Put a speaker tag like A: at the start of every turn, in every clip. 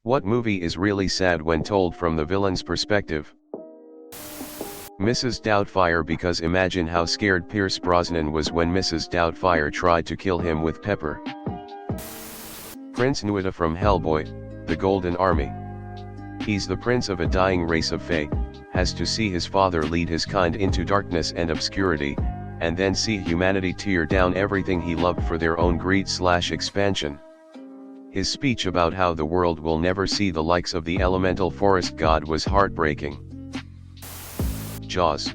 A: What movie is really sad when told from the villain's perspective? Mrs. Doubtfire, because imagine how scared Pierce Brosnan was when Mrs. Doubtfire tried to kill him with pepper. Prince Nuita from Hellboy, The Golden Army. He's the prince of a dying race of Fae, has to see his father lead his kind into darkness and obscurity, and then see humanity tear down everything he loved for their own greed/expansion. His speech about how the world will never see the likes of the elemental forest god was heartbreaking. Jaws.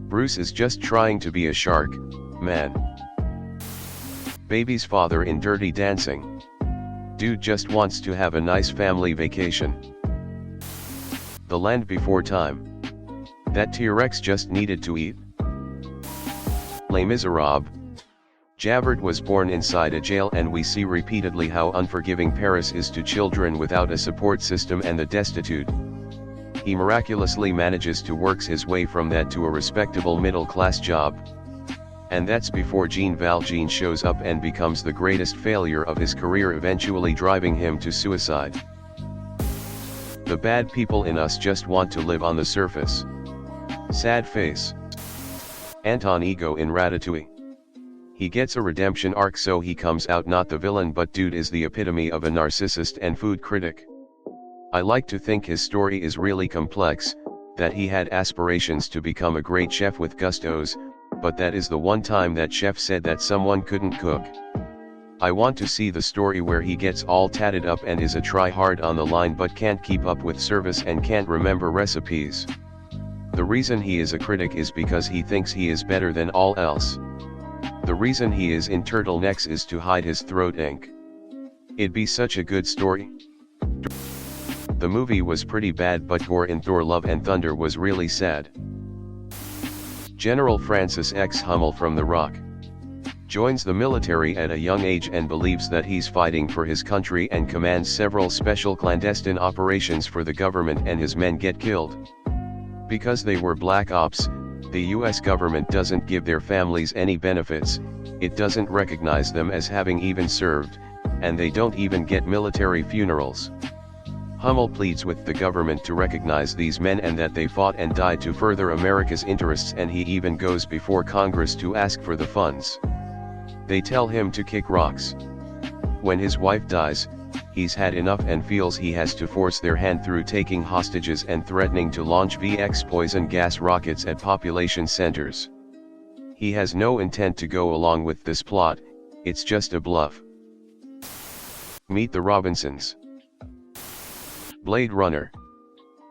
A: Bruce is just trying to be a shark, man. Baby's father in Dirty Dancing. Dude just wants to have a nice family vacation. The Land Before Time. That T-Rex just needed to eat. Les Miserables. Javert was born inside a jail, and we see repeatedly how unforgiving Paris is to children without a support system and the destitute. He miraculously manages to work his way from that to a respectable middle-class job. And that's before Jean Valjean shows up and becomes the greatest failure of his career, eventually driving him to suicide. The bad people in us just want to live on the surface. Sad face. Anton Ego in Ratatouille. He gets a redemption arc, so he comes out not the villain, but dude is the epitome of a narcissist and food critic. I like to think his story is really complex, that he had aspirations to become a great chef with gustos, but that is the one time that chef said that someone couldn't cook. I want to see the story where he gets all tatted up and is a try-hard on the line but can't keep up with service and can't remember recipes. The reason he is a critic is because he thinks he is better than all else. The reason he is in turtlenecks is to hide his throat ink. It'd be such a good story. The movie was pretty bad, but gore in Thor: Love and Thunder was really sad. General Francis X. Hummel from The Rock. Joins the military at a young age and believes that he's fighting for his country and commands several special clandestine operations for the government, and his men get killed. Because they were black ops, the US government doesn't give their families any benefits, it doesn't recognize them as having even served, and they don't even get military funerals. Hummel pleads with the government to recognize these men and that they fought and died to further America's interests, and he even goes before Congress to ask for the funds. They tell him to kick rocks. When his wife dies, he's had enough and feels he has to force their hand through taking hostages and threatening to launch VX poison gas rockets at population centers. He has no intent to go along with this plot, it's just a bluff. Meet the Robinsons. Blade Runner.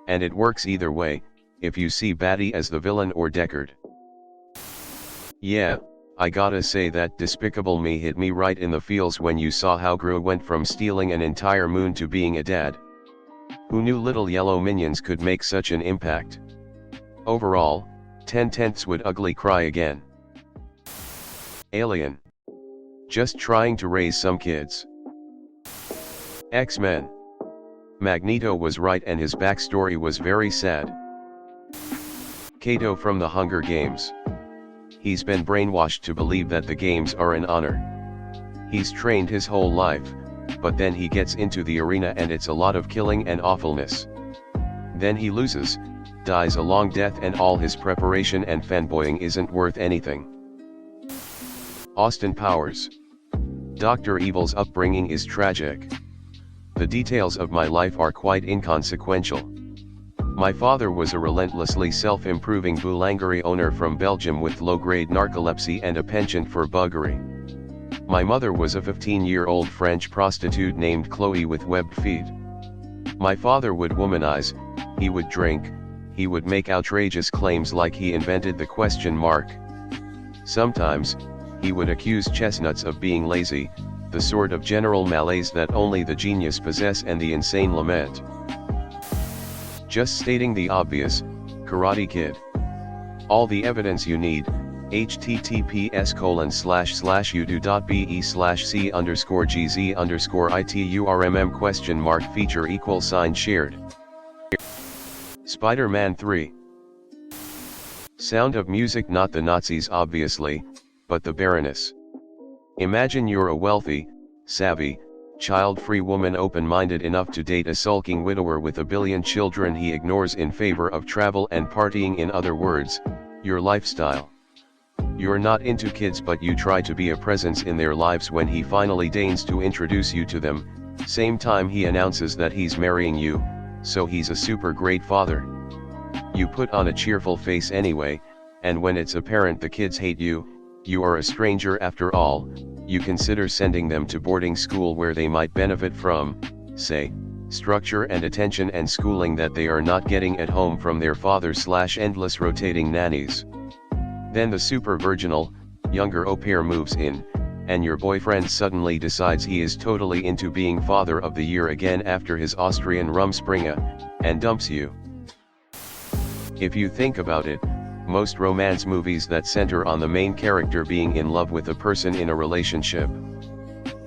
A: And it works either way, if you see Batty as the villain or Deckard. Yeah, I gotta say that Despicable Me hit me right in the feels when you saw how Gru went from stealing an entire moon to being a dad. Who knew little yellow minions could make such an impact? Overall, 10/10 would ugly cry again. Alien. Just trying to raise some kids. X-Men. Magneto was right and his backstory was very sad. Kato from The Hunger Games. He's been brainwashed to believe that the games are an honor. He's trained his whole life, but then he gets into the arena and it's a lot of killing and awfulness. Then he loses, dies a long death, and all his preparation and fanboying isn't worth anything. Austin Powers. Dr. Evil's upbringing is tragic. The details of my life are quite inconsequential. My father was a relentlessly self-improving boulangerie owner from Belgium with low-grade narcolepsy and a penchant for buggery. My mother was a 15-year-old French prostitute named Chloe with webbed feet. My father would womanize, he would drink, he would make outrageous claims like he invented the question mark. Sometimes, he would accuse chestnuts of being lazy, the sort of general malaise that only the genius possess and the insane lament. Just stating the obvious, Karate Kid. All the evidence you need, https://udo.be/c_gz_iturmm ? feature =shared. Spider-Man 3. Sound of Music, not the Nazis obviously, but the Baroness. Imagine you're a wealthy, savvy, child-free woman open-minded enough to date a sulking widower with a billion children he ignores in favor of travel and partying. In other words, your lifestyle. You're not into kids, but you try to be a presence in their lives when he finally deigns to introduce you to them. Same time he announces that he's marrying you, so he's a super great father. You put on a cheerful face anyway, and when it's apparent the kids hate you, you are a stranger after all, you consider sending them to boarding school where they might benefit from, say, structure and attention and schooling that they are not getting at home from their father/endless rotating nannies. Then the super virginal, younger au pair moves in, and your boyfriend suddenly decides he is totally into being father of the year again after his Austrian Rumspringa, and dumps you. If you think about it, most romance movies that center on the main character being in love with a person in a relationship.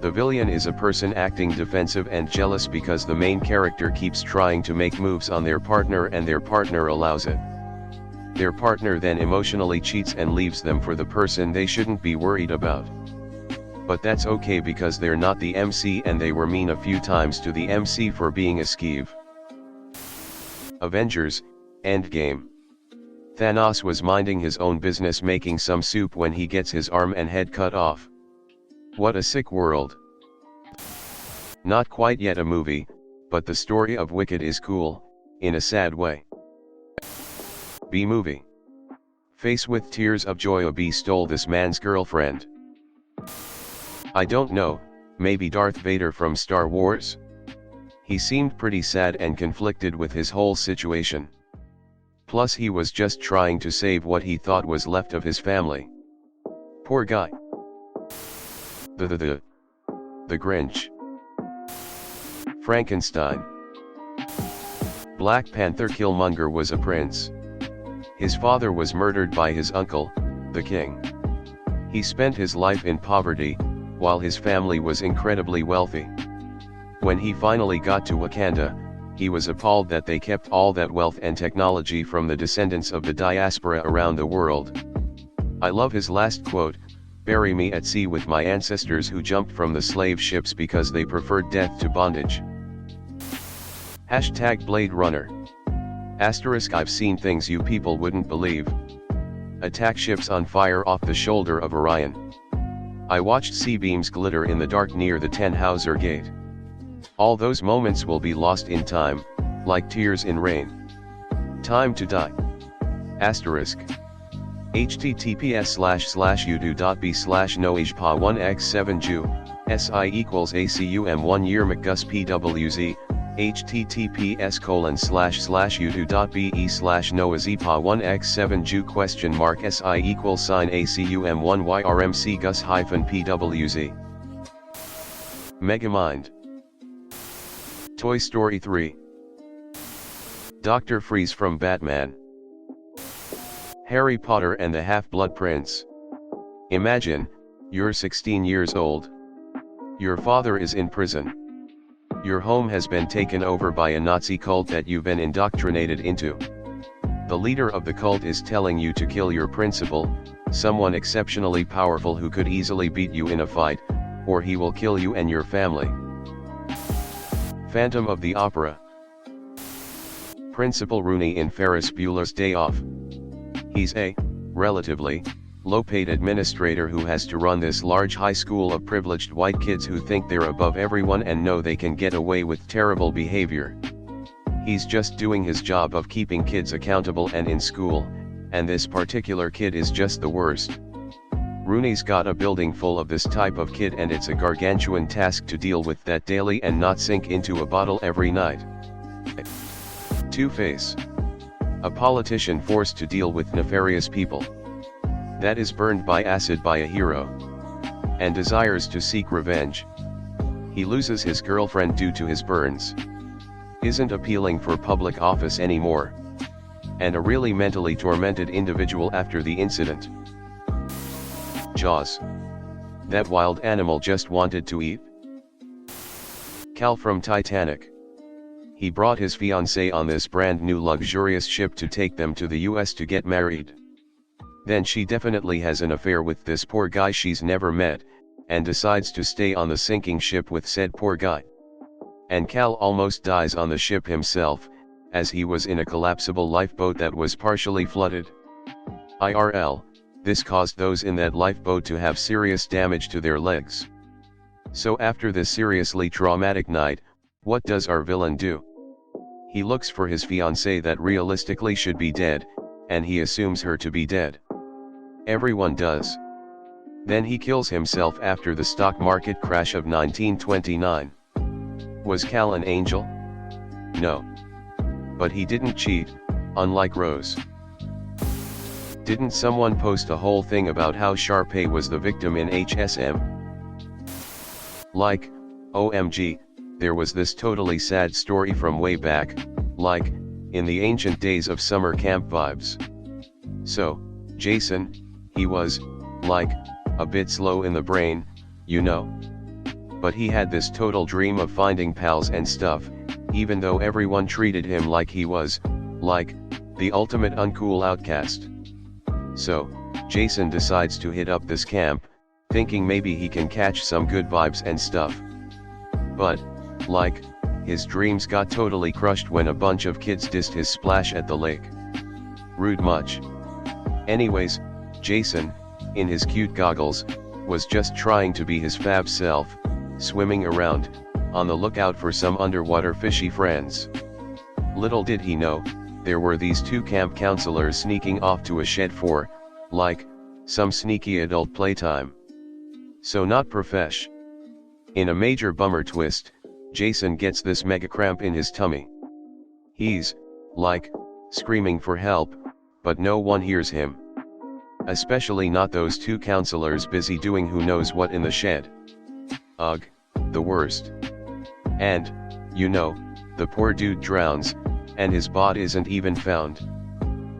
A: The villain is a person acting defensive and jealous because the main character keeps trying to make moves on their partner and their partner allows it. Their partner then emotionally cheats and leaves them for the person they shouldn't be worried about. But that's okay because they're not the MC and they were mean a few times to the MC for being a skeeve. Avengers, Endgame. Thanos was minding his own business making some soup when he gets his arm and head cut off. What a sick world. Not quite yet a movie, but the story of Wicked is cool, in a sad way. B-movie. Face with tears of joy, a bee stole this man's girlfriend. I don't know, maybe Darth Vader from Star Wars? He seemed pretty sad and conflicted with his whole situation. Plus he was just trying to save what he thought was left of his family. Poor guy. The Grinch. Frankenstein. Black Panther. Killmonger was a prince. His father was murdered by his uncle, the king. He spent his life in poverty, while his family was incredibly wealthy. When he finally got to Wakanda, he was appalled that they kept all that wealth and technology from the descendants of the diaspora around the world. I love his last quote, "Bury me at sea with my ancestors who jumped from the slave ships because they preferred death to bondage." #Blade Runner. **** I've seen things you people wouldn't believe. Attack ships on fire off the shoulder of Orion. I watched sea beams glitter in the dark near the Tannhauser Gate. All those moments will be lost in time, like tears in rain. Time to die. ***. https://udo.b/noajpa1x7ju, SI equals ACUM 1 year McGus PWZ, https://udo.be/noazpa1x7ju SI equals ACUM 1 YRMC Gus -PWZ. Megamind. Toy Story 3. Dr. Freeze from Batman. Harry Potter and the Half-Blood Prince. Imagine, you're 16 years old. Your father is in prison. Your home has been taken over by a Nazi cult that you've been indoctrinated into. The leader of the cult is telling you to kill your principal, someone exceptionally powerful who could easily beat you in a fight, or he will kill you and your family. Phantom of the Opera. Principal Rooney in Ferris Bueller's Day Off. He's a, relatively, low-paid administrator who has to run this large high school of privileged white kids who think they're above everyone and know they can get away with terrible behavior. He's just doing his job of keeping kids accountable and in school, and this particular kid is just the worst. Rooney's got a building full of this type of kid and it's a gargantuan task to deal with that daily and not sink into a bottle every night. Two-Face. A politician forced to deal with nefarious people. That is burned by acid by a hero. And desires to seek revenge. He loses his girlfriend due to his burns. Isn't appealing for public office anymore. And a really mentally tormented individual after the incident. Jaws. That wild animal just wanted to eat. Cal from Titanic. He brought his fiancée on this brand new luxurious ship to take them to the US to get married. Then she definitely has an affair with this poor guy she's never met, and decides to stay on the sinking ship with said poor guy. And Cal almost dies on the ship himself, as he was in a collapsible lifeboat that was partially flooded. IRL, this caused those in that lifeboat to have serious damage to their legs. So after this seriously traumatic night, what does our villain do? He looks for his fiancée that realistically should be dead, and he assumes her to be dead. Everyone does. Then he kills himself after the stock market crash of 1929. Was Cal an angel? No. But he didn't cheat, unlike Rose. Didn't someone post a whole thing about how Sharpay was the victim in HSM? Like, OMG, there was this totally sad story from way back, like, in the ancient days of summer camp vibes. So, Jason, he was, like, a bit slow in the brain, you know. But he had this total dream of finding pals and stuff, even though everyone treated him like he was, like, the ultimate uncool outcast. So, Jason decides to hit up this camp, thinking maybe he can catch some good vibes and stuff. But, like, his dreams got totally crushed when a bunch of kids dissed his splash at the lake. Rude much. Anyways, Jason, in his cute goggles, was just trying to be his fab self, swimming around, on the lookout for some underwater fishy friends. Little did he know, there were these two camp counselors sneaking off to a shed for, like, some sneaky adult playtime. So not profesh. In a major bummer twist, Jason gets this mega cramp in his tummy. He's, like, screaming for help, but no one hears him. Especially not those two counselors busy doing who knows what in the shed. Ugh, the worst. And, you know, the poor dude drowns, and his bod isn't even found.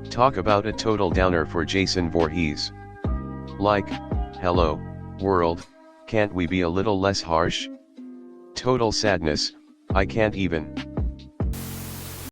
A: Talk about a total downer for Jason Voorhees. Like, hello, world, can't we be a little less harsh? Total sadness, I can't even.